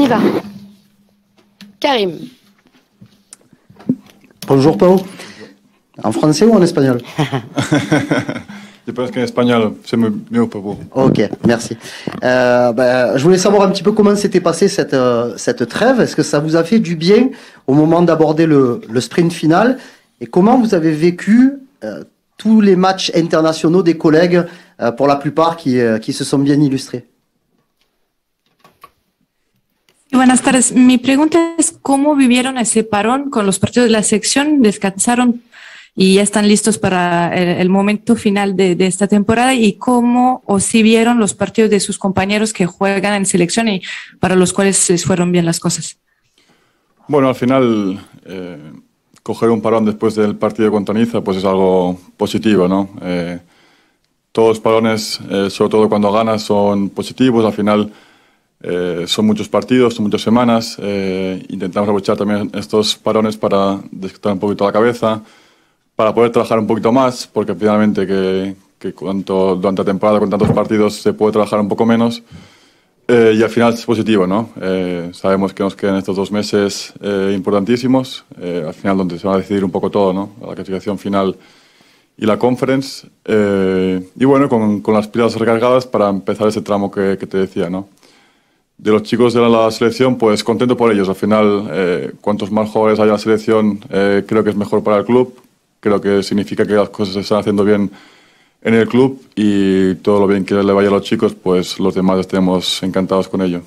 y va. Karim. Bonjour Pau. En français ou en espagnol? Je pense qu'en espagnol, c'est mieux pour vous. Ok, merci. Je voulais savoir un petit peu comment s'était passée cette trêve. Est-ce que ça vous a fait du bien au moment d'aborder le sprint final? Et comment vous avez vécu tous les matchs internationaux des collègues, pour la plupart qui se sont bien illustrés? Buenas tardes. Mi pregunta es cómo vivieron ese parón con los partidos de la selección, descansaron y ya están listos para el momento final de esta temporada, y cómo o si vieron los partidos de sus compañeros que juegan en selección y para los cuales les fueron bien las cosas. Bueno, al final, coger un parón después del partido contra Niza pues es algo positivo, ¿no? Todos los parones, sobre todo cuando ganas, son positivos. Al final son muchos partidos, son muchas semanas. Intentamos aprovechar también estos parones para desconectar un poquito la cabeza, para poder trabajar un poquito más, porque finalmente que durante la temporada con tantos partidos se puede trabajar un poco menos, y al final es positivo, ¿no? Sabemos que nos quedan estos 2 meses importantísimos, al final donde se va a decidir un poco todo, ¿no? La clasificación final y la conference, y bueno, con las pilas recargadas para empezar ese tramo que te decía, ¿no? De los chicos de la selección, pues contento por ellos. Al final, cuantos más jugadores haya en la selección, creo que es mejor para el club. Creo que significa que las cosas se están haciendo bien en el club, y todo lo bien que le vaya a los chicos, pues los demás estemos encantados con ello.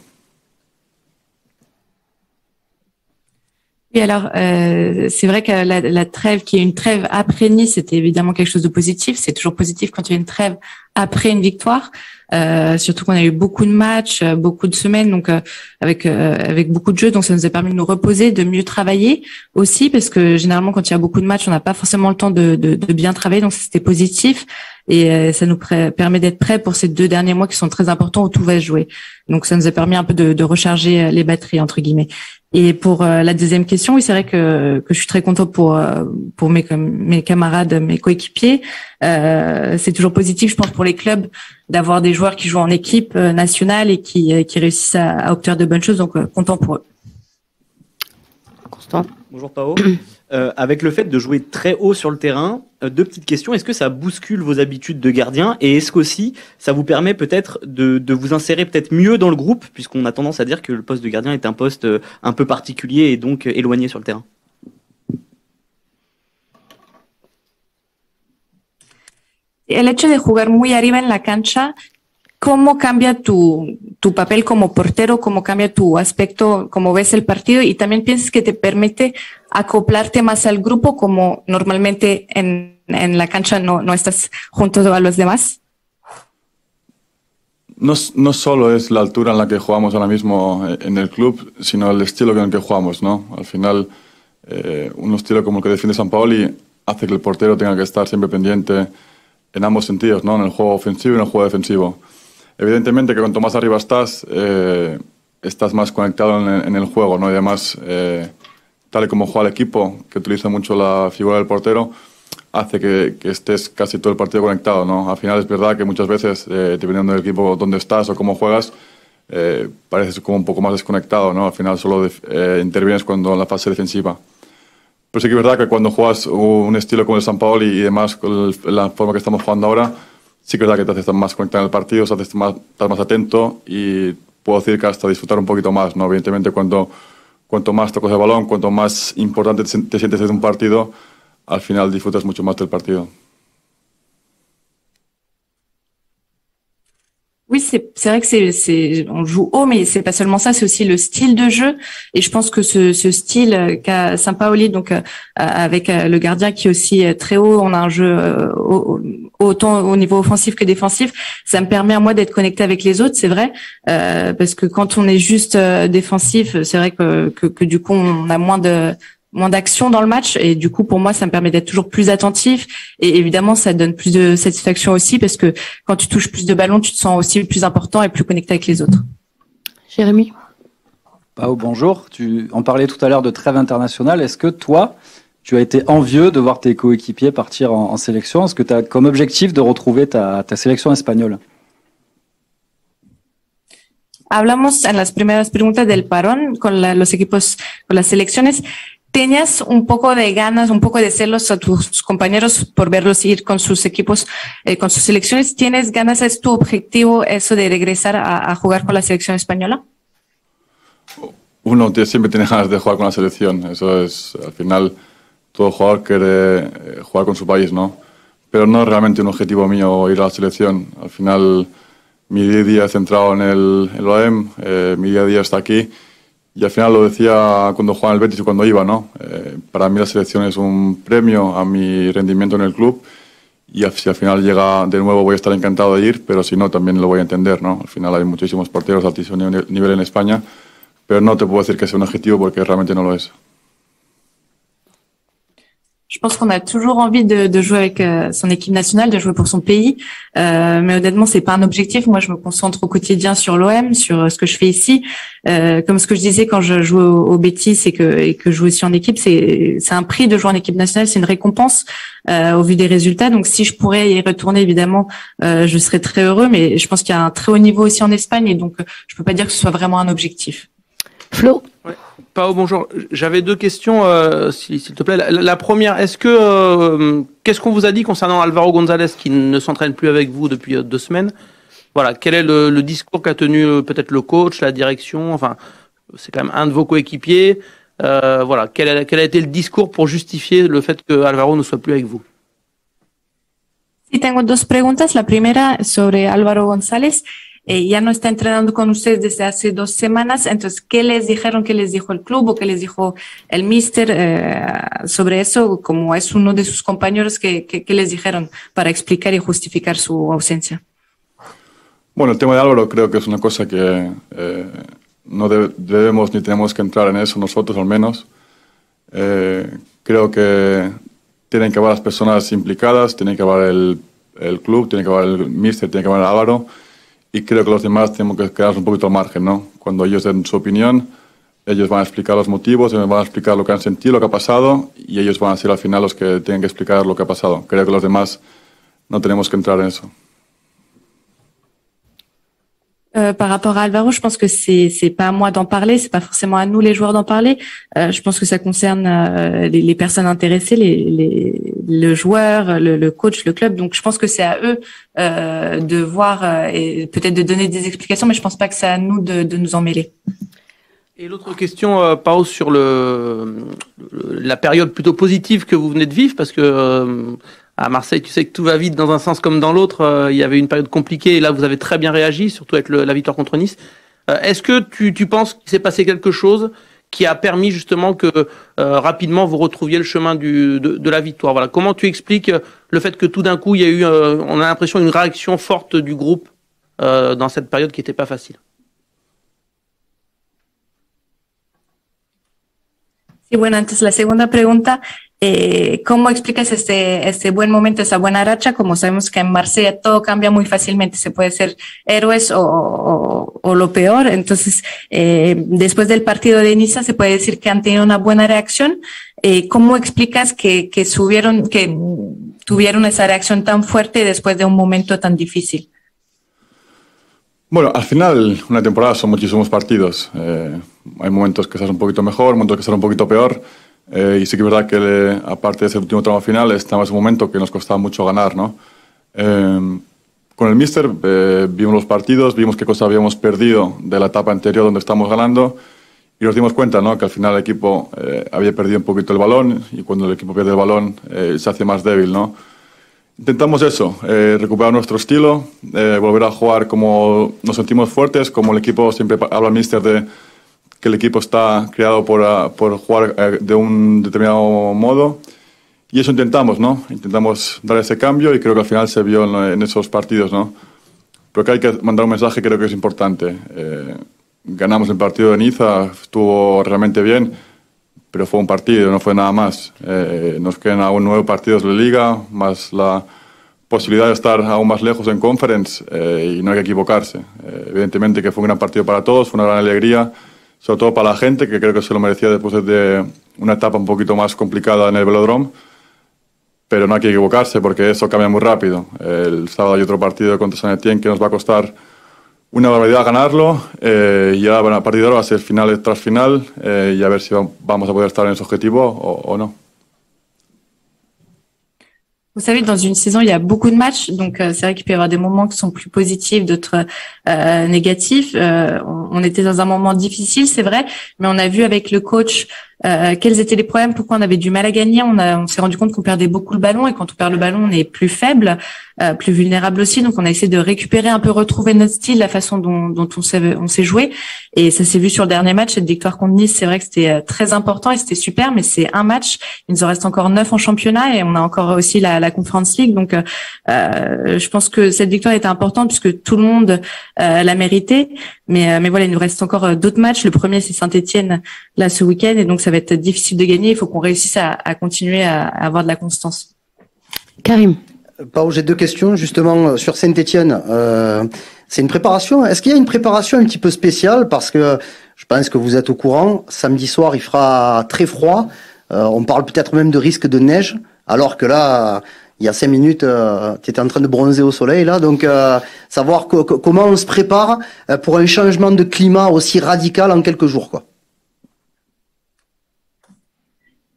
Oui, alors c'est vrai que la trêve, qui est une trêve après Nice, c'était évidemment quelque chose de positif. C'est toujours positif quand il y a une trêve après une victoire, surtout qu'on a eu beaucoup de matchs, beaucoup de semaines, donc avec beaucoup de jeux, donc ça nous a permis de nous reposer, de mieux travailler aussi, parce que généralement quand il y a beaucoup de matchs, on n'a pas forcément le temps de bien travailler, donc c'était positif, et ça nous permet d'être prêts pour ces 2 derniers mois qui sont très importants où tout va se jouer. Donc ça nous a permis un peu de recharger les batteries entre guillemets. Et pour la deuxième question, oui, c'est vrai que je suis très content pour mes camarades, mes coéquipiers. C'est toujours positif, je pense, pour les clubs d'avoir des joueurs qui jouent en équipe nationale et qui réussissent à obtenir de bonnes choses. Donc, content pour eux. Constant. Bonjour Pao. Avec le fait de jouer très haut sur le terrain, 2 petites questions. Est-ce que ça bouscule vos habitudes de gardien, et est-ce qu'aussi ça vous permet peut-être de vous insérer peut-être mieux dans le groupe, puisqu'on a tendance à dire que le poste de gardien est un poste un peu particulier et donc éloigné sur le terrain? El hecho de jugar muy arriba en la cancha, ¿cómo cambia tu papel como portero? ¿Cómo cambia tu aspecto? ¿Cómo ves el partido? Y también piensas que te permite acoplarte más al grupo, como normalmente en la cancha no estás junto a los demás. No solo es la altura en la que jugamos ahora mismo en el club, sino el estilo en el que jugamos, ¿no? Al final, un estilo como el que defiende Sampaoli hace que el portero tenga que estar siempre pendiente en ambos sentidos, ¿no? En el juego ofensivo y en el juego defensivo. Evidentemente que cuanto más arriba estás más conectado en el juego, ¿no? Y además, tal y como juega el equipo, que utiliza mucho la figura del portero, hace que estés casi todo el partido conectado, ¿no? Al final es verdad que muchas veces, dependiendo del equipo donde estás o cómo juegas, pareces como un poco más desconectado, ¿no? Al final solo intervienes cuando en la fase defensiva. Pero sí que es verdad que cuando juegas un estilo como el Sampaoli y demás, con la forma que estamos jugando ahora, sí que es verdad que te haces más conectado en el partido, estás más atento, y puedo decir que hasta disfrutar un poquito más, ¿no? Evidentemente, cuanto más tocas el balón, cuanto más importante te sientes en un partido, al final disfrutas mucho más del partido. Oui, c'est vrai que on joue haut, mais c'est pas seulement ça, c'est aussi le style de jeu. Et je pense que ce style qu'a Sampaoli, donc avec le gardien qui est aussi très haut, on a un jeu autant au niveau offensif que défensif. Ça me permet à moi d'être connecté avec les autres, c'est vrai, parce que quand on est juste défensif, c'est vrai que du coup on a moins d'action dans le match, et du coup pour moi ça me permet d'être toujours plus attentif, et évidemment ça donne plus de satisfaction aussi, parce que quand tu touches plus de ballons, tu te sens aussi plus important et plus connecté avec les autres. Jérémy. Pao, bonjour. Tu en parlais tout à l'heure de trêve internationale. Est-ce que toi, tu as été envieux de voir tes coéquipiers partir en sélection? Est-ce que tu as comme objectif de retrouver ta sélection espagnole? hablamos en las primeras preguntas del parón con los equipos, con las selecciones. ¿Tenías un poco de ganas, un poco de celos a tus compañeros por verlos ir con sus equipos, con sus selecciones? ¿Tienes ganas? ¿Es tu objetivo eso de regresar a jugar con la selección española? Uno siempre tiene ganas de jugar con la selección. Eso es, al final, todo jugador quiere jugar con su país, ¿no? Pero no es realmente un objetivo mío ir a la selección. Al final, mi día a día es centrado en el OEM, mi día a día está aquí. Y al final lo decía cuando jugaba en el Betis y cuando iba, ¿no? Para mí la selección es un premio a mi rendimiento en el club. Y si al final llega de nuevo voy a estar encantado de ir, pero si no también lo voy a entender, ¿no? Al final hay muchísimos porteros de altísimo nivel en España, pero no te puedo decir que sea un objetivo porque realmente no lo es. Je pense qu'on a toujours envie de jouer avec son équipe nationale, de jouer pour son pays, mais honnêtement c'est pas un objectif. Moi, je me concentre au quotidien sur l'OM, sur ce que je fais ici. Comme ce que je disais quand je joue au Betis et que je joue aussi en équipe, c'est un prix de jouer en équipe nationale, c'est une récompense au vu des résultats. Donc si je pourrais y retourner, évidemment, je serais très heureux. Mais je pense qu'il y a un très haut niveau aussi en Espagne et donc je peux pas dire que ce soit vraiment un objectif. Flo. Ouais. Pao, bonjour. J'avais deux questions, s'il te plaît. La première, qu'est-ce qu'on vous a dit concernant Álvaro González qui ne s'entraîne plus avec vous depuis 2 semaines? Voilà, quel est le discours qu'a tenu peut-être le coach, la direction? Enfin, c'est quand même un de vos coéquipiers. Voilà, quel a été le discours pour justifier le fait que Álvaro ne soit plus avec vous? Sí, tengo 2 preguntas. La primera sobre Álvaro González. Ya no está entrenando con ustedes desde hace 2 semanas. Entonces, ¿qué les dijeron? ¿Qué les dijo el club o qué les dijo el míster sobre eso? Como es uno de sus compañeros, ¿qué les dijeron para explicar y justificar su ausencia? Bueno, el tema de Álvaro creo que es una cosa que no debemos ni tenemos que entrar en eso nosotros al menos. Creo que tienen que haber las personas implicadas, tiene que haber el club, tiene que haber el míster, tiene que haber Álvaro. Y creo que los demás tenemos que quedarnos un poquito al margen, ¿no? Cuando ellos den su opinión, ellos van a explicar los motivos, ellos van a explicar lo que han sentido, lo que ha pasado, y ellos van a ser al final los que tienen que explicar lo que ha pasado. Creo que los demás no tenemos que entrar en eso. Par rapport à Álvaro, je pense que c'est pas à moi d'en parler, c'est pas forcément à nous les joueurs d'en parler. Je pense que ça concerne les personnes intéressées, le joueur, le coach, le club. Donc je pense que c'est à eux de voir et peut-être de donner des explications, mais je pense pas que c'est à nous de nous en mêler. Et l'autre question, Pao, sur la période plutôt positive que vous venez de vivre, parce que à Marseille, tu sais que tout va vite dans un sens comme dans l'autre. Il y avait une période compliquée et là, vous avez très bien réagi, surtout avec la victoire contre Nice. Est-ce que tu penses qu'il s'est passé quelque chose qui a permis justement que rapidement vous retrouviez le chemin de la victoire? Voilà. Comment tu expliques le fait que tout d'un coup, il y a eu, on a l'impression, une réaction forte du groupe dans cette période qui n'était pas facile? Sí, bueno, antes la segunda pregunta, ¿cómo explicas este buen momento, esa buena racha? Como sabemos que en Marsella todo cambia muy fácilmente, se puede ser héroes o lo peor. Entonces, después del partido de Niza se puede decir que han tenido una buena reacción. ¿Cómo explicas que tuvieron esa reacción tan fuerte después de un momento tan difícil? Bueno, al final, una temporada son muchísimos partidos. Hay momentos que estás un poquito mejor, momentos que estás un poquito peor. Y sí que es verdad que, aparte de ese último tramo final, estaba ese momento que nos costaba mucho ganar, ¿no? Con el míster vimos los partidos, vimos qué cosas habíamos perdido de la etapa anterior donde estábamos ganando y nos dimos cuenta, ¿no?, que al final el equipo había perdido un poquito el balón y cuando el equipo pierde el balón se hace más débil, ¿no? Intentamos eso, recuperar nuestro estilo, volver a jugar como nos sentimos fuertes, como el equipo, siempre habla el míster de que el equipo está creado por jugar de un determinado modo y eso intentamos, ¿no? Intentamos dar ese cambio y creo que al final se vio en esos partidos, ¿no? Pero que hay que mandar un mensaje, creo que es importante. Ganamos el partido de Niza, estuvo realmente bien, pero fue un partido, no fue nada más. Nos quedan aún 9 partidos de la Liga, más la posibilidad de estar aún más lejos en Conference y no hay que equivocarse. Evidentemente que fue un gran partido para todos, fue una gran alegría, sobre todo para la gente, que creo que se lo merecía después de una etapa un poquito más complicada en el Velodrome, pero no hay que equivocarse porque eso cambia muy rápido. El sábado hay otro partido contra Saint Etienne que nos va a costar una barbaridad ganarlo y ahora, bueno, a partir de ahora va a ser final tras final y a ver si vamos a poder estar en ese objetivo o no. Vous savez, dans une saison, il y a beaucoup de matchs, donc c'est vrai qu'il peut y avoir des moments qui sont plus positifs, d'autres négatifs. On était dans un moment difficile, c'est vrai, mais on a vu avec le coach quels étaient les problèmes, pourquoi on avait du mal à gagner. On s'est rendu compte qu'on perdait beaucoup le ballon, et quand on perd le ballon, on est plus faible, plus vulnérable aussi. Donc on a essayé de récupérer un peu, retrouver notre style, la façon dont on s'est joué, et ça s'est vu sur le dernier match. Cette victoire contre Nice, c'est vrai que c'était très important et c'était super, mais c'est un match. Il nous en reste encore 9 en championnat et on a encore aussi la Conference League. Donc je pense que cette victoire était importante puisque tout le monde l'a mérité. Mais voilà, il nous reste encore d'autres matchs. Le premier, c'est Saint-Etienne là ce week-end, et donc ça va être difficile de gagner. Il faut qu'on réussisse à continuer à avoir de la constance. Karim. Pao, j'ai deux questions justement sur Saint-Etienne. C'est une préparation. Est-ce qu'il y a une préparation un petit peu spéciale? Parce que je pense que vous êtes au courant. Samedi soir, il fera très froid. On parle peut-être même de risque de neige. Alors que là, il y a 5 minutes, tu étais en train de bronzer au soleil là. Donc, savoir comment on se prépare pour un changement de climat aussi radical en quelques jours, quoi.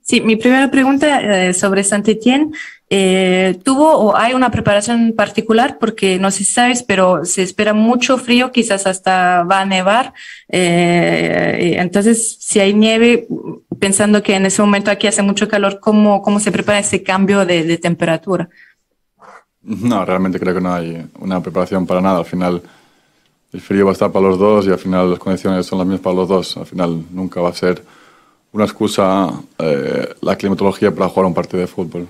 Sí, mi primera pregunta sobre Saint-Etienne. ¿Tuvo o hay una preparación particular? Porque no sé si sabes, pero se espera mucho frío, quizás hasta va a nevar. Entonces, si hay nieve, pensando que en ese momento aquí hace mucho calor, ¿cómo se prepara ese cambio de temperatura? No, realmente creo que no hay una preparación para nada. Al final, el frío va a estar para los dos y al final las condiciones son las mismas para los dos. Al final, nunca va a ser una excusa la climatología para jugar un partido de fútbol.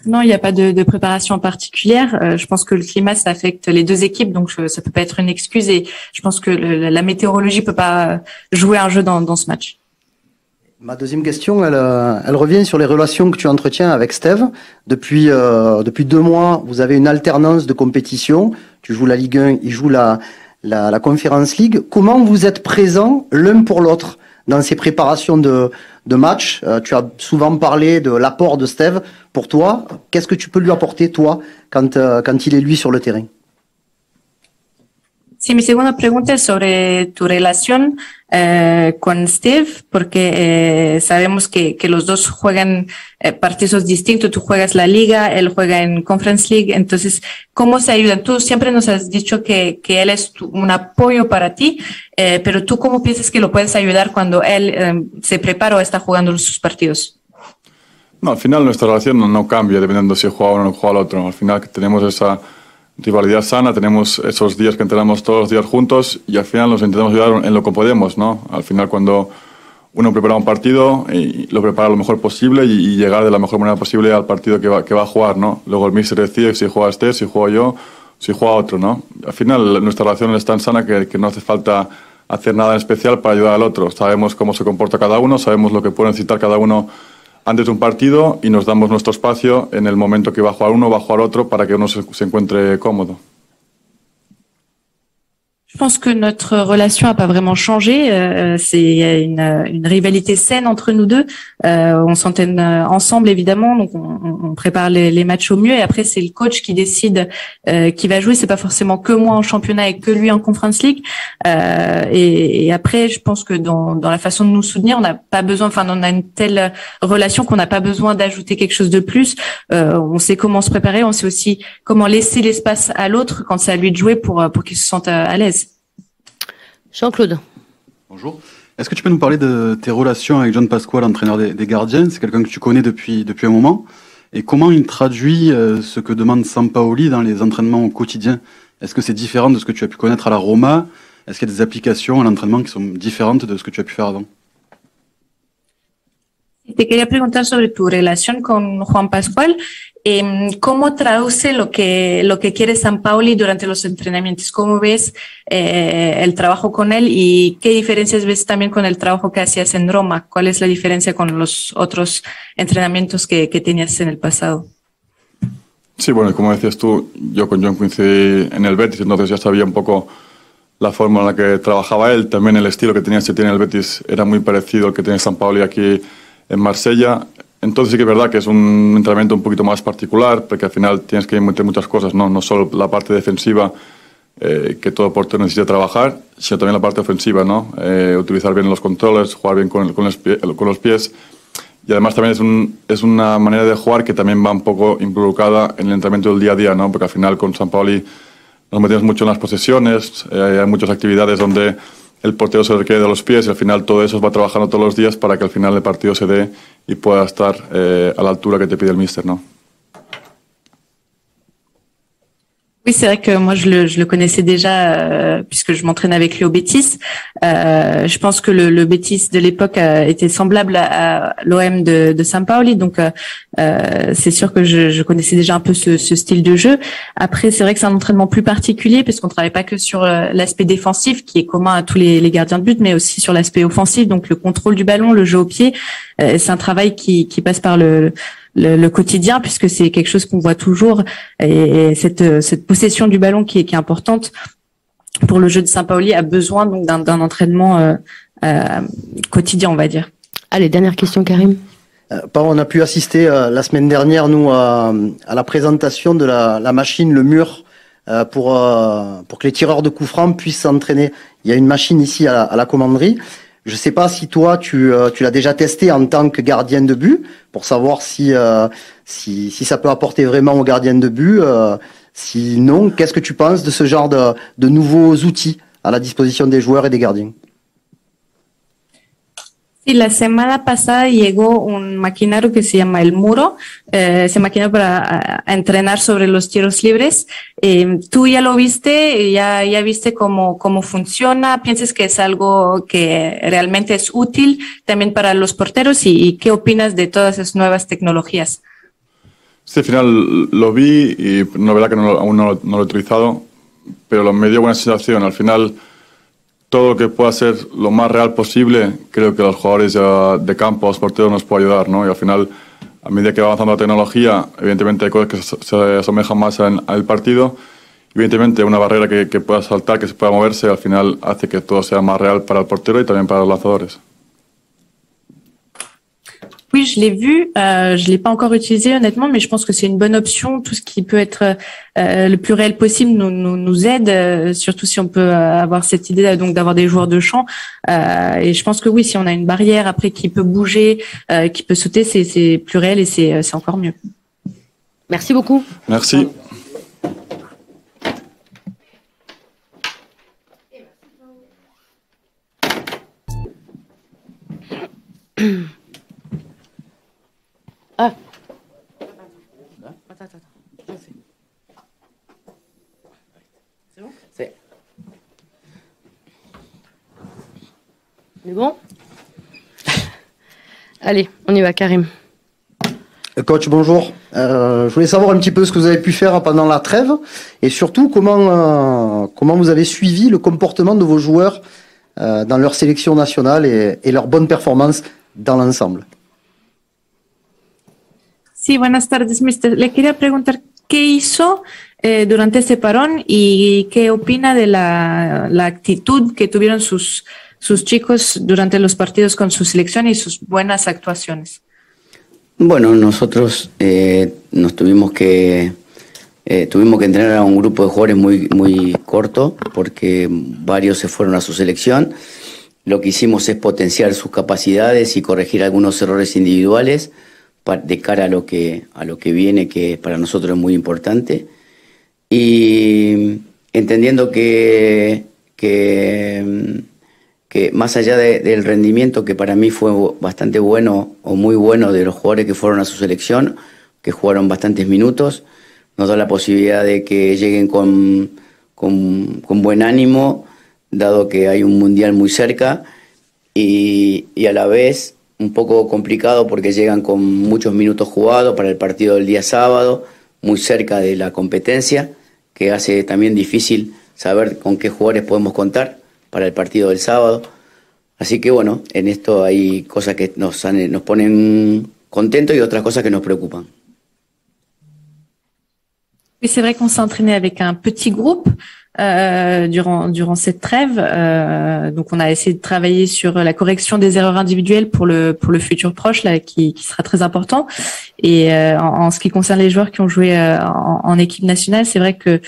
Non, il n'y a pas de préparation particulière. Je pense que le climat, ça affecte les deux équipes, donc ça peut pas être une excuse. Et je pense que la météorologie peut pas jouer un jeu dans ce match. Ma deuxième question, elle revient sur les relations que tu entretiens avec Steve. Depuis 2 mois, vous avez une alternance de compétition. Tu joues la Ligue 1, il joue la Conference League. Comment vous êtes présents l'un pour l'autre dans ces préparations de match? Tu as souvent parlé de l'apport de Steve. Pour toi, qu'est-ce que tu peux lui apporter, toi, quand il est lui sur le terrain? Sí, mi segunda pregunta es sobre tu relación con Steve, porque sabemos que los dos juegan partidos distintos. Tú juegas la Liga, él juega en Conference League. Entonces, ¿cómo se ayudan? Tú siempre nos has dicho que él es un apoyo para ti, pero ¿tú cómo piensas que lo puedes ayudar cuando él se prepara o está jugando sus partidos? No, al final nuestra relación no cambia dependiendo si juega uno o juega el otro. Al final tenemos esa rivalidad sana, tenemos esos días que entrenamos todos los días juntos y al final nos intentamos ayudar en lo que podemos, ¿no? Al final cuando uno prepara un partido y lo prepara lo mejor posible y llegar de la mejor manera posible al partido que va a jugar, ¿no? Luego el míster decide si juega este, si juego yo, si juega otro, ¿no? Al final nuestra relación es tan sana que no hace falta hacer nada en especial para ayudar al otro. Sabemos cómo se comporta cada uno, sabemos lo que puede necesitar cada uno antes de un partido y nos damos nuestro espacio en el momento que va a jugar uno, va a jugar otro para que uno se encuentre cómodo. Je pense que notre relation n'a pas vraiment changé. C'est une rivalité saine entre nous deux. On s'entraîne ensemble évidemment, donc on prépare les matchs au mieux. Et après, c'est le coach qui décide qui va jouer. C'est pas forcément que moi en championnat et que lui en Conference League. Et après, je pense que dans la façon de nous soutenir, on n'a pas besoin. Enfin, on a une telle relation qu'on n'a pas besoin d'ajouter quelque chose de plus. On sait comment se préparer. On sait aussi comment laisser l'espace à l'autre quand c'est à lui de jouer pour qu'il se sente à l'aise. Jean-Claude. Bonjour. Est-ce que tu peux nous parler de tes relations avec John Pasquale, entraîneur des gardiens? C'est quelqu'un que tu connais depuis un moment. Et comment il traduit ce que demande Sampaoli dans les entraînements au quotidien? Est-ce que c'est différent de ce que tu as pu connaître à la Roma? Est-ce qu'il y a des applications à l'entraînement qui sont différentes de ce que tu as pu faire avant? Te quería preguntar sobre tu relación con Juan Pascual. ¿Cómo traduce lo que quiere Sampaoli durante los entrenamientos? ¿Cómo ves el trabajo con él y qué diferencias ves también con el trabajo que hacías en Roma? ¿Cuál es la diferencia con los otros entrenamientos que tenías en el pasado? Sí, bueno, como decías tú, yo con John coincidí en el Betis, entonces ya sabía un poco la forma en la que trabajaba él. También el estilo que tiene en el Betis era muy parecido al que tiene Sampaoli aquí en Marsella. entonces sí que es verdad que es un entrenamiento un poquito más particular, porque al final tienes que meter muchas cosas, no solo la parte defensiva que todo portero necesita trabajar, sino también la parte ofensiva, ¿no? Utilizar bien los controles, jugar bien con los pies. Y además también es una manera de jugar que también va un poco involucrada en el entrenamiento del día a día, ¿no? Porque al final con Sampaoli nos metemos mucho en las posesiones, hay muchas actividades donde el portero se requiere de los pies y al final todo eso va trabajando todos los días para que al final el partido se dé y pueda estar a la altura que te pide el míster, ¿no? Oui, c'est vrai que moi je le connaissais déjà puisque je m'entraîne avec lui au Betis. Je pense que le Betis de l'époque était semblable à l'OM de Sampaoli, donc c'est sûr que je connaissais déjà un peu ce style de jeu. Après, c'est vrai que c'est un entraînement plus particulier parce qu'on travaille pas que sur l'aspect défensif qui est commun à tous les gardiens de but, mais aussi sur l'aspect offensif, donc le contrôle du ballon, le jeu au pied. C'est un travail qui passe par le quotidien, puisque c'est quelque chose qu'on voit toujours, et cette possession du ballon qui est importante pour le jeu de Sampaoli a besoin donc d'un entraînement quotidien, on va dire. Allez, dernière question, Karim. On a pu assister la semaine dernière, nous, à la présentation de la machine, le mur, pour que les tireurs de coups francs puissent s'entraîner. Il y a une machine ici à la commanderie. Je ne sais pas si toi, tu l'as déjà testé en tant que gardien de but, pour savoir si ça peut apporter vraiment aux gardiens de but. Sinon, qu'est-ce que tu penses de ce genre de nouveaux outils à la disposition des joueurs et des gardiens? Sí, la semana pasada llegó un maquinario que se llama el Muro, se maquina para entrenar sobre los tiros libres. ¿Tú ya lo viste? ¿Ya viste cómo funciona? ¿Piensas que es algo que realmente es útil también para los porteros? ¿Y qué opinas de todas esas nuevas tecnologías? Sí, al final lo vi y no es verdad que aún no lo he utilizado, pero me dio buena sensación. Al final, todo lo que pueda ser lo más real posible, creo que los jugadores de campo, los porteros, nos puede ayudar, ¿no? Y al final, a medida que va avanzando la tecnología, evidentemente hay cosas que se asemejan más al partido. Evidentemente, una barrera que pueda saltar, que se pueda moverse, al final hace que todo sea más real para el portero y también para los lanzadores. Oui, je l'ai vu. Je l'ai pas encore utilisé honnêtement, mais je pense que c'est une bonne option. Tout ce qui peut être le plus réel possible nous aide, surtout si on peut avoir cette idée donc d'avoir des joueurs de champ. Et je pense que oui, si on a une barrière après qui peut bouger, qui peut sauter, c'est plus réel et c'est encore mieux. Merci beaucoup. Merci. Ah. C'est bon? C'est. On est bon? Allez, on y va, Karim. Coach, bonjour. Je voulais savoir un petit peu ce que vous avez pu faire pendant la trêve et surtout comment vous avez suivi le comportement de vos joueurs dans leur sélection nationale et leur bonne performance dans l'ensemble. Sí, buenas tardes, mister. Le quería preguntar qué hizo durante ese parón y qué opina de la actitud que tuvieron sus chicos durante los partidos con su selección y sus buenas actuaciones. Bueno, nosotros nos tuvimos que entrenar a un grupo de jugadores muy corto porque varios se fueron a su selección. Lo que hicimos es potenciar sus capacidades y corregir algunos errores individuales de cara a lo que viene, que para nosotros es muy importante, y entendiendo que más allá del rendimiento que para mí fue bastante bueno o muy bueno de los jugadores que fueron a su selección, que jugaron bastantes minutos, nos da la posibilidad de que lleguen con buen ánimo, dado que hay un mundial muy cerca y a la vez un poco complicado porque llegan con muchos minutos jugados para el partido del día sábado, muy cerca de la competencia, que hace también difícil saber con qué jugadores podemos contar para el partido del sábado. Así que bueno, en esto hay cosas que nos ponen contentos y otras cosas que nos preocupan. Oui, c'est vrai qu'on s'est entraîné avec un petit groupe. durant cette trêve. Donc on a essayé de travailler sur la correction des erreurs individuelles pour le futur proche là qui sera très important. Et en ce qui concerne les joueurs qui ont joué en équipe nationale, c'est vrai que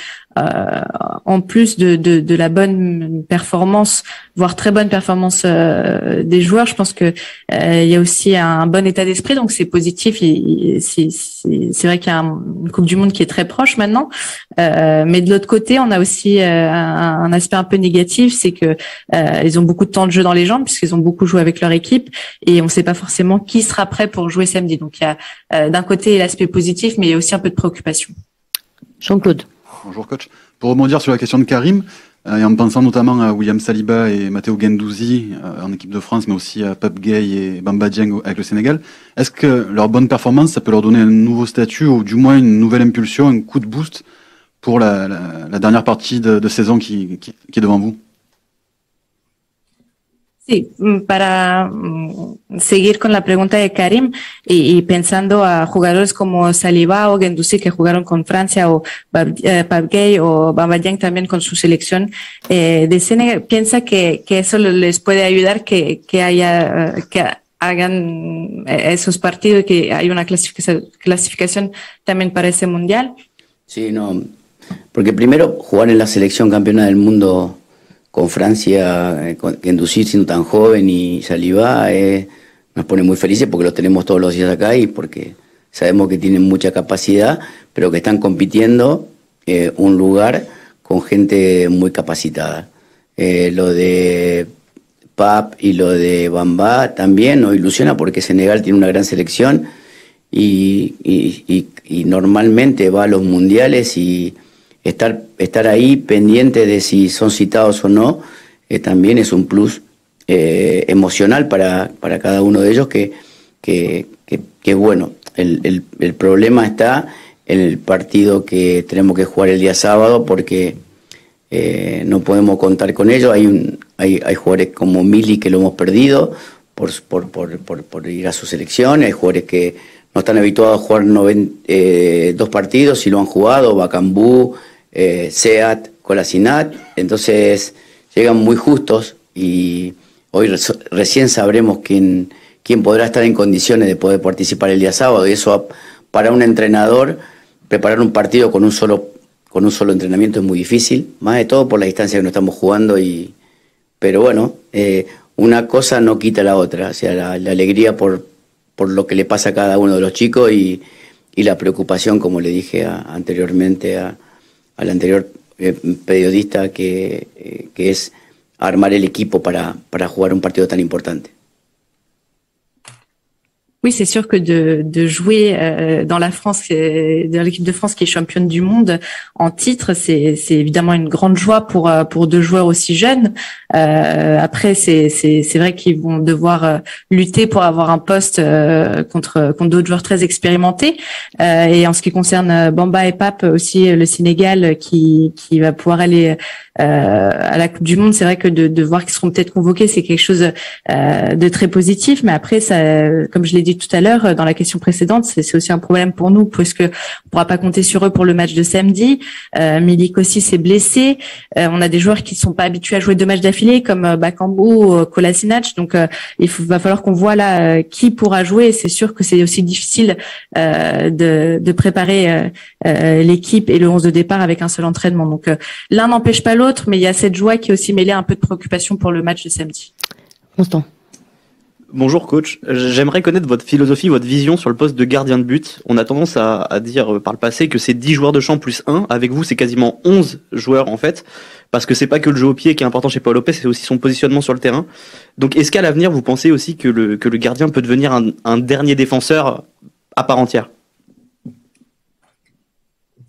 en plus de la bonne performance, voire très bonne performance des joueurs, je pense que il y a aussi un bon état d'esprit, donc c'est positif. C'est vrai qu'il y a une Coupe du Monde qui est très proche maintenant, mais de l'autre côté, on a aussi un aspect un peu négatif, c'est que ils ont beaucoup de temps de jeu dans les jambes puisqu'ils ont beaucoup joué avec leur équipe et on ne sait pas forcément qui sera prêt pour jouer samedi. Donc il y a d'un côté l'aspect positif, mais il y a aussi un peu de préoccupation. Jean-Claude. Bonjour coach. Pour rebondir sur la question de Karim, et en pensant notamment à William Saliba et Matteo Guendouzi en équipe de France, mais aussi à Pape Gueye et Bamba Dieng avec le Sénégal, est-ce que leur bonne performance, ça peut leur donner un nouveau statut ou du moins une nouvelle impulsion, un coup de boost pour la dernière partie de saison qui est devant vous? Sí, para seguir con la pregunta de Karim y pensando a jugadores como Saliba o Guendouzi que jugaron con Francia o Pape Gueye o Bamba Dieng también con su selección de Senegal, ¿piensa que eso les puede ayudar que hagan esos partidos y que hay una clasificación también para ese mundial? Sí, no, porque primero jugar en la selección campeona del mundo con Francia, con Guendouzi siendo tan joven y Saliba, nos pone muy felices porque los tenemos todos los días acá y porque sabemos que tienen mucha capacidad, pero que están compitiendo un lugar con gente muy capacitada. Lo de Pap y lo de Bamba también nos ilusiona porque Senegal tiene una gran selección y normalmente va a los mundiales y estar ahí pendiente de si son citados o no, también es un plus emocional para cada uno de ellos que bueno, el problema está en el partido que tenemos que jugar el día sábado porque no podemos contar con ellos. Hay jugadores como Mili que lo hemos perdido por ir a su selección, hay jugadores que no están habituados a jugar 2 partidos y lo han jugado, Bakambu, Seat, Colasinat, entonces llegan muy justos y hoy recién sabremos quién podrá estar en condiciones de poder participar el día sábado y eso para un entrenador preparar un partido con un solo entrenamiento es muy difícil, más de todo por la distancia que nos estamos jugando pero bueno, una cosa no quita la otra, o sea, la alegría por lo que le pasa a cada uno de los chicos y la preocupación, como le dije anteriormente al anterior periodista, que es armar el equipo para jugar un partido tan importante. Oui, c'est sûr que de jouer dans la France, dans l'équipe de France qui est championne du monde en titre, c'est évidemment une grande joie pour 2 joueurs aussi jeunes. Après, c'est vrai qu'ils vont devoir lutter pour avoir un poste contre d'autres joueurs très expérimentés. Et en ce qui concerne Bamba et Pape aussi, le Sénégal qui va pouvoir aller à la Coupe du Monde, c'est vrai que de voir qu'ils seront peut-être convoqués, c'est quelque chose de très positif. Mais après, ça, comme je l'ai dit tout à l'heure dans la question précédente, c'est aussi un problème pour nous puisque on pourra pas compter sur eux pour le match de samedi. Milik aussi s'est blessé. On a des joueurs qui sont pas habitués à jouer 2 matchs d'affilée comme Bakambu ou Kolasinac. Donc va falloir qu'on voit là qui pourra jouer. C'est sûr que c'est aussi difficile de préparer l'équipe et le 11 de départ avec un seul entraînement. Donc l'un n'empêche pas l'autre, mais il y a cette joie qui est aussi mêlée à un peu de préoccupation pour le match de samedi. Constant. Bonjour coach, j'aimerais connaître votre philosophie, votre vision sur le poste de gardien de but. On a tendance à dire par le passé que c'est 10 joueurs de champ plus 1. Avec vous, c'est quasiment 11 joueurs en fait, parce que c'est pas que le jeu au pied qui est important chez Paul Lopez, c'est aussi son positionnement sur le terrain. Donc est-ce qu'à l'avenir, vous pensez aussi que le gardien peut devenir un dernier défenseur à part entière?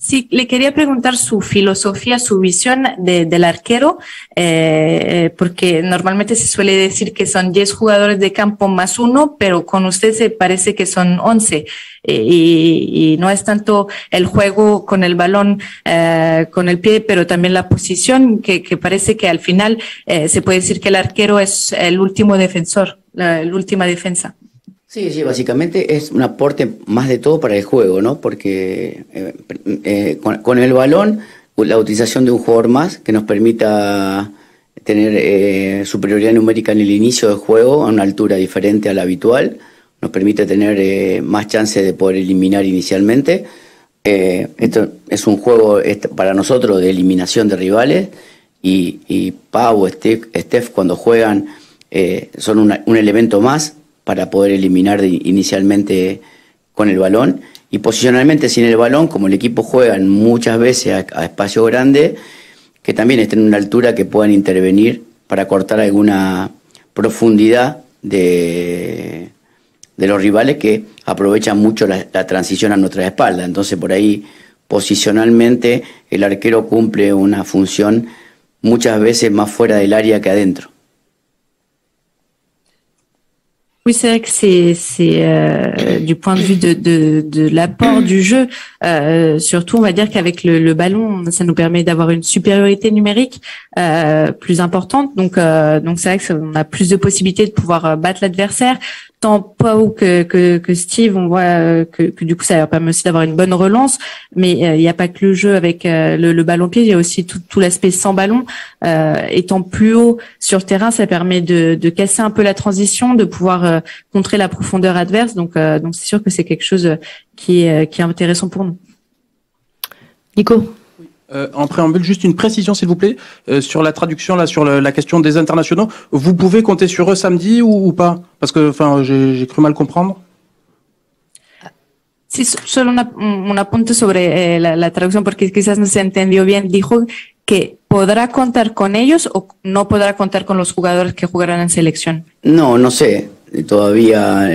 Sí, le quería preguntar su filosofía, su visión del arquero, porque normalmente se suele decir que son 10 jugadores de campo más 1, pero con usted se parece que son 11. Y no es tanto el juego con el balón, con el pie, pero también la posición, que parece que al final se puede decir que el arquero es el último defensor, la última defensa. Sí, básicamente es un aporte más de todo para el juego, ¿no? Porque con el balón la utilización de un jugador más que nos permita tener superioridad numérica en el inicio del juego a una altura diferente a la habitual, nos permite tener más chances de poder eliminar inicialmente. Esto es un juego para nosotros de eliminación de rivales y Pau, Steph cuando juegan son un elemento más para poder eliminar inicialmente con el balón. Y posicionalmente sin el balón, como el equipo juega muchas veces a espacio grande, que también estén en una altura que puedan intervenir para cortar alguna profundidad de los rivales que aprovechan mucho la transición a nuestra espalda. Entonces por ahí posicionalmente el arquero cumple una función muchas veces más fuera del área que adentro. Oui, c'est vrai que c'est du point de vue de l'apport du jeu, surtout on va dire qu'avec le ballon, ça nous permet d'avoir une supériorité numérique plus importante. Donc c'est vrai que on a plus de possibilités de pouvoir battre l'adversaire. Tant Pau que Steve, on voit que du coup ça leur permet aussi d'avoir une bonne relance, mais il n'y a pas que le jeu avec le ballon pied, il y a aussi tout l'aspect sans ballon. Étant plus haut sur le terrain, ça permet de casser un peu la transition, de pouvoir contrer la profondeur adverse. Donc c'est sûr que c'est quelque chose qui est intéressant pour nous. Nico. En préambule, juste une précision s'il vous plaît sur la traduction là, sur la question des internationaux. Vous pouvez compter sur eux samedi ou pas? Parce que enfin j'ai cru mal comprendre. Sí, solo un apunte sobre la traducción porque quizás no se entendió bien. Dijo que podrá contar con ellos o no podrá contar con los jugadores que jugarán en selección. No sé. Todavía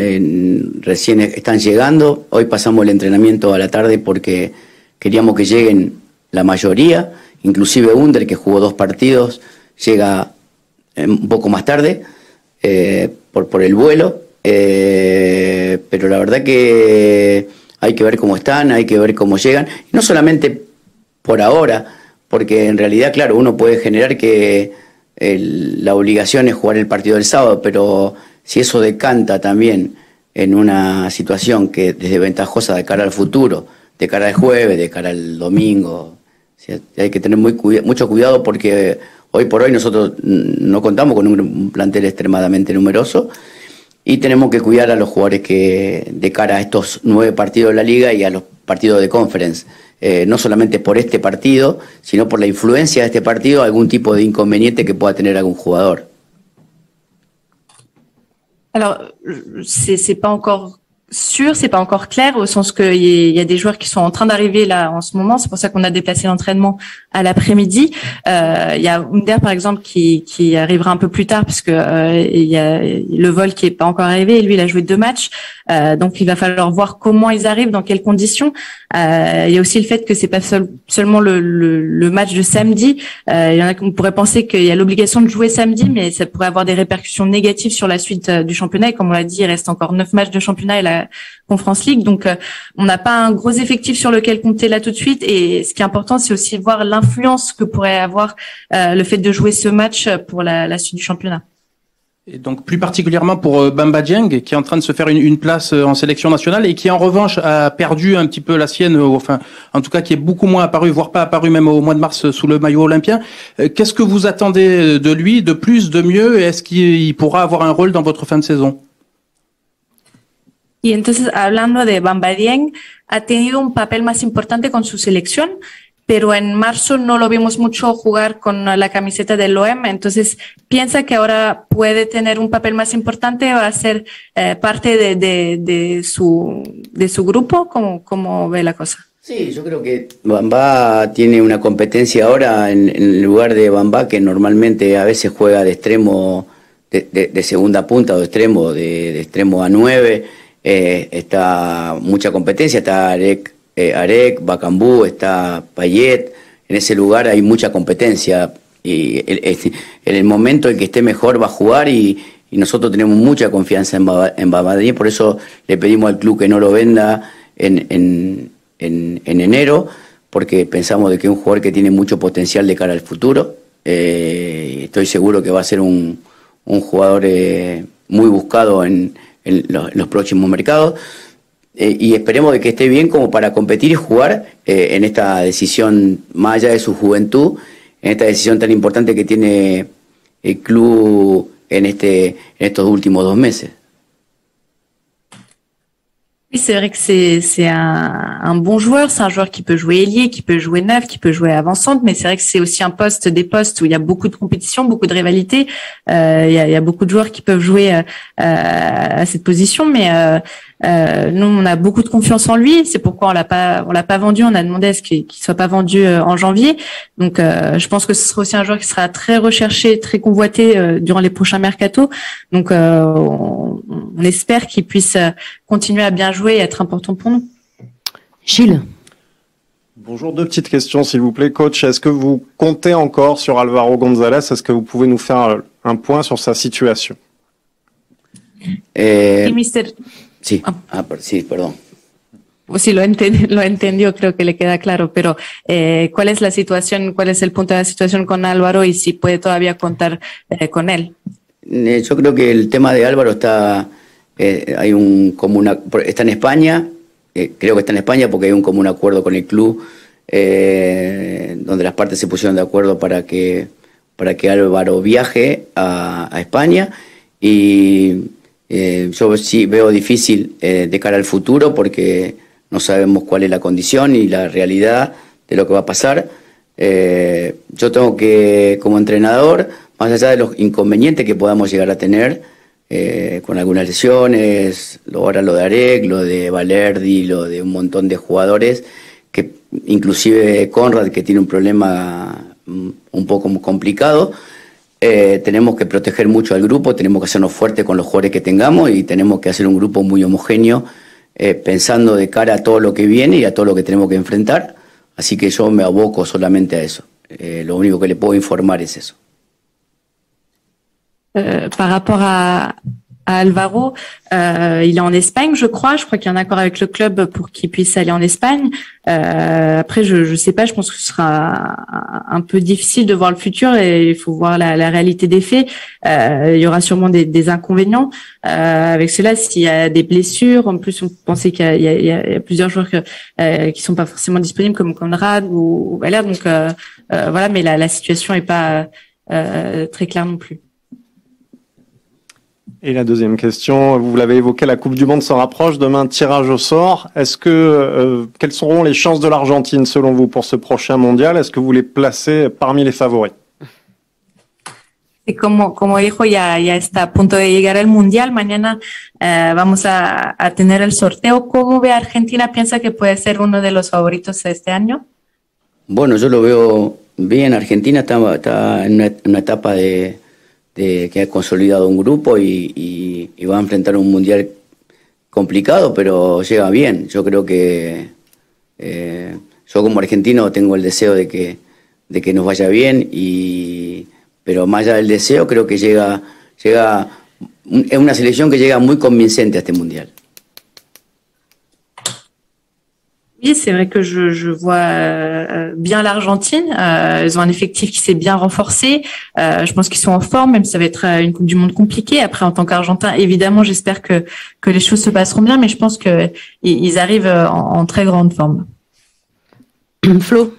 recién están llegando. Hoy pasamos el entrenamiento a la tarde porque queríamos que lleguen la mayoría, inclusive Under, que jugó 2 partidos, llega un poco más tarde por el vuelo, pero la verdad que hay que ver cómo están, hay que ver cómo llegan, no solamente por ahora, porque en realidad, claro, uno puede generar que la obligación es jugar el partido del sábado, pero si eso decanta también en una situación que es desventajosa de cara al futuro, de cara al jueves, de cara al domingo, hay que tener mucho cuidado porque hoy por hoy nosotros no contamos con un plantel extremadamente numeroso y tenemos que cuidar a los jugadores que de cara a estos 9 partidos de la liga y a los partidos de conference, no solamente por este partido, sino por la influencia de este partido, algún tipo de inconveniente que pueda tener algún jugador. Alors, c'est pas encore sûr, c'est pas encore clair au sens que il y a des joueurs qui sont en train d'arriver là en ce moment. C'est pour ça qu'on a déplacé l'entraînement à l'après-midi. Il y a Under par exemple qui arrivera un peu plus tard parce que il y a le vol qui est pas encore arrivé. Et lui, il a joué 2 matchs, donc il va falloir voir comment ils arrivent, dans quelles conditions. Il y a aussi le fait que c'est pas seulement le match de samedi. Il y en a qui pourraient penser qu'il y a l'obligation de jouer samedi, mais ça pourrait avoir des répercussions négatives sur la suite du championnat. Et comme on l'a dit, il reste encore 9 matchs de championnat et la Conference League. Donc, on n'a pas un gros effectif sur lequel compter là tout de suite. Et ce qui est important, c'est aussi voir l'influence que pourrait avoir le fait de jouer ce match pour la suite du championnat. Et donc plus particulièrement pour Bamba Dieng qui est en train de se faire une place en sélection nationale et qui en revanche a perdu un petit peu la sienne, enfin en tout cas qui est beaucoup moins apparu, voire pas apparu même au mois de mars sous le maillot olympien. Qu'est-ce que vous attendez de lui, de plus, de mieux, et est-ce qu'il pourra avoir un rôle dans votre fin de saison? Y entonces, hablando de Bamba Dieng, ha tenido un papel más importante con su selección, pero en marzo no lo vimos mucho jugar con la camiseta del OM. Entonces, ¿piensa que ahora puede tener un papel más importante? ¿Va a ser parte de su grupo? ¿Cómo ve la cosa? Sí, yo creo que Bamba tiene una competencia ahora en lugar de Bamba, que normalmente a veces juega de extremo, de segunda punta o de extremo a 9. Está mucha competencia, está Arek, Bakambu, está Payet. En ese lugar hay mucha competencia y en el momento en que esté mejor va a jugar y nosotros tenemos mucha confianza en Bamba Dieng. Por eso le pedimos al club que no lo venda en enero, porque pensamos de que es un jugador que tiene mucho potencial de cara al futuro. Estoy seguro que va a ser un jugador muy buscado en los próximos mercados. y esperemos de que esté bien como para competir y jugar en esta decisión, más allá de su juventud, en esta decisión tan importante que tiene el club en estos últimos 2 meses. Oui, c'est vrai que c'est un bon joueur, c'est un joueur qui peut jouer ailier, qui peut jouer neuf, qui peut jouer avant-centre, mais c'est vrai que c'est aussi des postes où il y a beaucoup de compétition, beaucoup de rivalité. Il y a beaucoup de joueurs qui peuvent jouer à cette position, mais nous on a beaucoup de confiance en lui. C'est pourquoi on l'a pas vendu. On a demandé à ce qu'il soit pas vendu en janvier. Donc je pense que ce sera aussi un joueur qui sera très recherché, très convoité durant les prochains mercatos. Donc on espère qu'il puisse continuer à bien jouer et être important pour nous. Gilles. Bonjour, 2 petites questions s'il vous plaît. Coach, est-ce que vous comptez encore sur Álvaro González? Est-ce que vous pouvez nous faire un point sur sa situation? Y Mister, Sí, sí, perdón. sí, lo entendió, creo que le queda claro, pero ¿cuál es la situación, cuál es el punto de la situación con Álvaro y si puede todavía contar con él? Yo creo que el tema de Álvaro está está en España, creo que está en España porque hay un común acuerdo con el club donde las partes se pusieron de acuerdo para que Álvaro viaje a España y yo sí veo difícil de cara al futuro porque no sabemos cuál es la condición y la realidad de lo que va a pasar. Yo tengo que, como entrenador, más allá de los inconvenientes que podamos llegar a tener con algunas lesiones, ahora lo de Arek, lo de Valerdi, lo de un montón de jugadores, que inclusive Conrad, que tiene un problema un poco complicado, tenemos que proteger mucho al grupo, tenemos que hacernos fuertes con los jugadores que tengamos y tenemos que hacer un grupo muy homogéneo pensando de cara a todo lo que viene y a todo lo que tenemos que enfrentar. Así que yo me aboco solamente a eso. Lo único que le puedo informar es eso. Par rapport à Alvaro, il est en Espagne, je crois qu'il y a un accord avec le club pour qu'il puisse aller en Espagne. Après, je sais pas, je pense que ce sera un peu difficile de voir le futur et il faut voir la réalité des faits. Il y aura sûrement des inconvénients avec cela s'il y a des blessures. En plus, on pensait qu'il y a plusieurs joueurs qui sont pas forcément disponibles comme Conrad ou Valère. Donc voilà, mais la situation est pas très claire non plus. Et la deuxième question, vous l'avez évoqué, la Coupe du Monde se rapproche, demain tirage au sort. Est-ce que quelles seront les chances de l'Argentine selon vous pour ce prochain mondial? Est-ce que vous les placez parmi les favoris? Y como dijo, ya está a punto de llegar el mundial. Mañana vamos a tener el sorteo. ¿Cómo ve a Argentina? ¿Piensa que puede ser uno de los favoritos este año? Bueno, yo lo veo bien. Argentina está en una etapa de que ha consolidado un grupo y va a enfrentar un mundial complicado, pero llega bien. Yo creo que yo como argentino tengo el deseo de que nos vaya bien, pero más allá del deseo creo que llega es una selección que llega muy convincente a este mundial. Oui, c'est vrai que je vois bien l'Argentine. Ils ont un effectif qui s'est bien renforcé. Je pense qu'ils sont en forme, même si ça va être une Coupe du Monde compliquée. Après, en tant qu'Argentin, évidemment, j'espère que les choses se passeront bien, mais je pense que ils arrivent en très grande forme. Flo.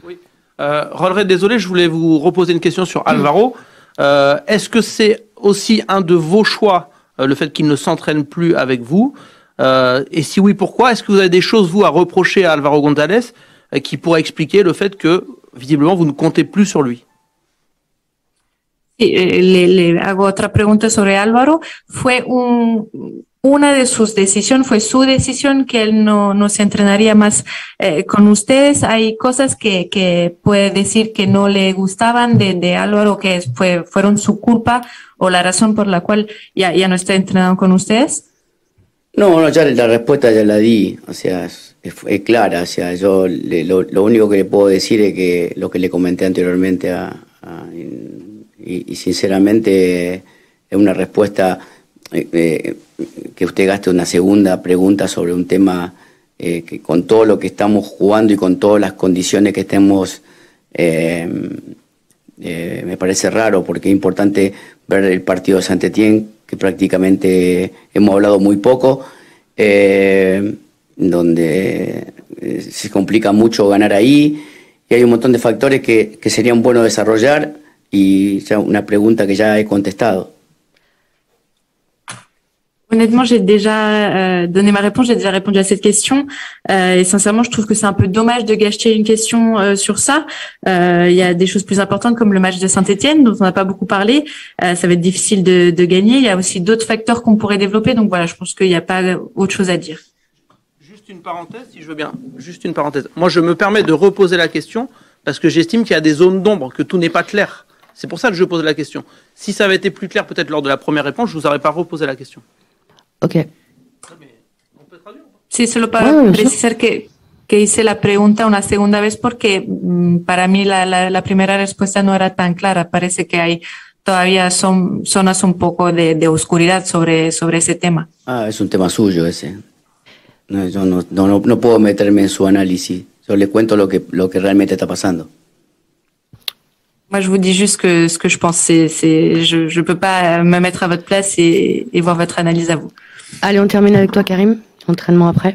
Oui. Rolleray, désolé, je voulais vous reposer une question sur Álvaro. Est-ce que c'est aussi un de vos choix, le fait qu'il ne s'entraîne plus avec vous? Et si oui, pourquoi? Est-ce que vous avez des choses, vous, à reprocher à Álvaro González qui pourraient expliquer le fait que, visiblement, vous ne comptez plus sur lui? Sí, le hago otra pregunta sobre Álvaro. ¿Fue una de sus decisiones, fue su decisión que él no se entrenaría más con ustedes? ¿Hay cosas que puede decir que no le gustaban de Álvaro, que fueron su culpa o la razón por la cual ya no está entrenando con ustedes? No, ya la respuesta ya la di, o sea, es clara, o sea, yo lo único que le puedo decir es que lo que le comenté anteriormente y sinceramente es una respuesta que usted gaste una segunda pregunta sobre un tema que con todo lo que estamos jugando y con todas las condiciones que estemos, me parece raro porque es importante ver el partido de Saint-Étienne, que prácticamente hemos hablado muy poco. donde se complica mucho ganar ahí, y hay un montón de factores que serían buenos desarrollar, y ya una pregunta que ya he contestado. Honnêtement, j'ai déjà donné ma réponse, j'ai déjà répondu à cette question. Et sincèrement, je trouve que c'est un peu dommage de gâcher une question sur ça. Il y a des choses plus importantes comme le match de Saint-Etienne, dont on n'a pas beaucoup parlé. Ça va être difficile de gagner. Il y a aussi d'autres facteurs qu'on pourrait développer. Donc voilà, je pense qu'il n'y a pas autre chose à dire. Juste une parenthèse, si je veux bien. Juste une parenthèse. Moi, je me permets de reposer la question parce que j'estime qu'il y a des zones d'ombre, que tout n'est pas clair. C'est pour ça que je pose la question. Si ça avait été plus clair peut-être lors de la première réponse, je ne vous aurais pas reposé la question. Ok. Sí, solo para precisar que hice la pregunta una segunda vez porque para mí la primera respuesta no era tan clara. Parece que hay todavía zonas un poco de oscuridad sobre ese tema. Ah, es un tema suyo ese. No, yo no puedo meterme en su análisis. Yo le cuento lo que realmente está pasando. Moi, je vous dis juste ce que je pense. Je peux pas me mettre à votre place et voir votre analyse à vous. Allez, on termine avec toi, Karim. Entraînement après.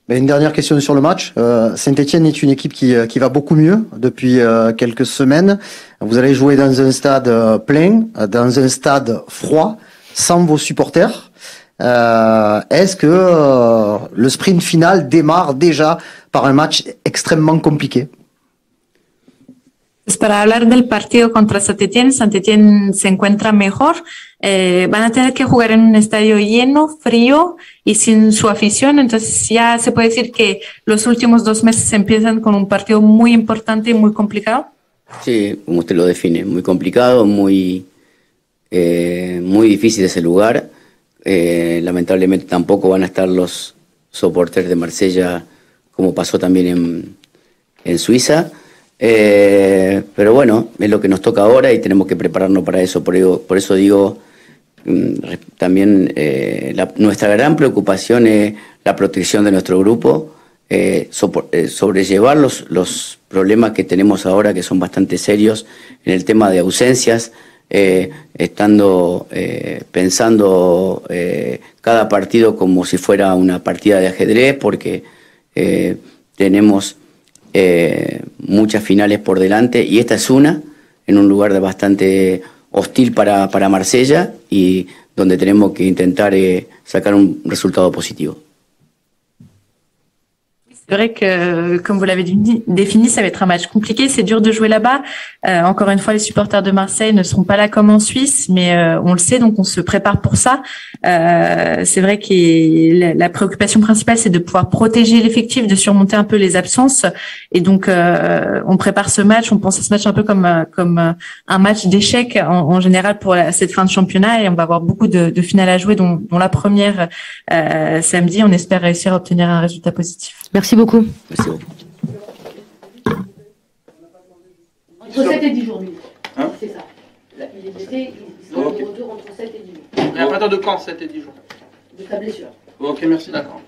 Une dernière question sur le match. Saint-Etienne est une équipe qui va beaucoup mieux depuis quelques semaines. Vous allez jouer dans un stade plein, dans un stade froid, sans vos supporters. Est-ce que le sprint final démarre déjà par un match extrêmement compliqué? Pues para hablar del partido contra Saint-Etienne se encuentra mejor. Van a tener que jugar en un estadio lleno, frío y sin su afición. Entonces ya se puede decir que los últimos 2 meses empiezan con un partido muy importante y muy complicado. Sí, como usted lo define, muy complicado, muy difícil ese lugar. Lamentablemente tampoco van a estar los soporters de Marsella como pasó también en Suiza. Pero bueno, es lo que nos toca ahora y tenemos que prepararnos para eso. Por eso digo, también nuestra gran preocupación es la protección de nuestro grupo, sobrellevar los problemas que tenemos ahora, que son bastante serios en el tema de ausencias, pensando cada partido como si fuera una partida de ajedrez, porque tenemos muchas finales por delante y esta es una, en un lugar bastante hostil para Marsella y donde tenemos que intentar sacar un resultado positivo. C'est vrai que, comme vous l'avez défini, ça va être un match compliqué. C'est dur de jouer là-bas. Encore une fois, les supporters de Marseille ne seront pas là comme en Suisse, mais on le sait, donc on se prépare pour ça. C'est vrai que la préoccupation principale, c'est de pouvoir protéger l'effectif, de surmonter un peu les absences. Et donc, on prépare ce match. On pense à ce match un peu comme un match d'échecs en général pour cette fin de championnat. Et on va avoir beaucoup de finales à jouer, dont la première samedi. On espère réussir à obtenir un résultat positif. Merci beaucoup. Merci beaucoup. Entre 7 et 10 jours, lui. Hein? C'est ça. Il est blessé, il sera de retour entre 7 et 10 jours. Et à partir de quand, 7 et 10 jours? De sa blessure. Ok, merci, d'accord.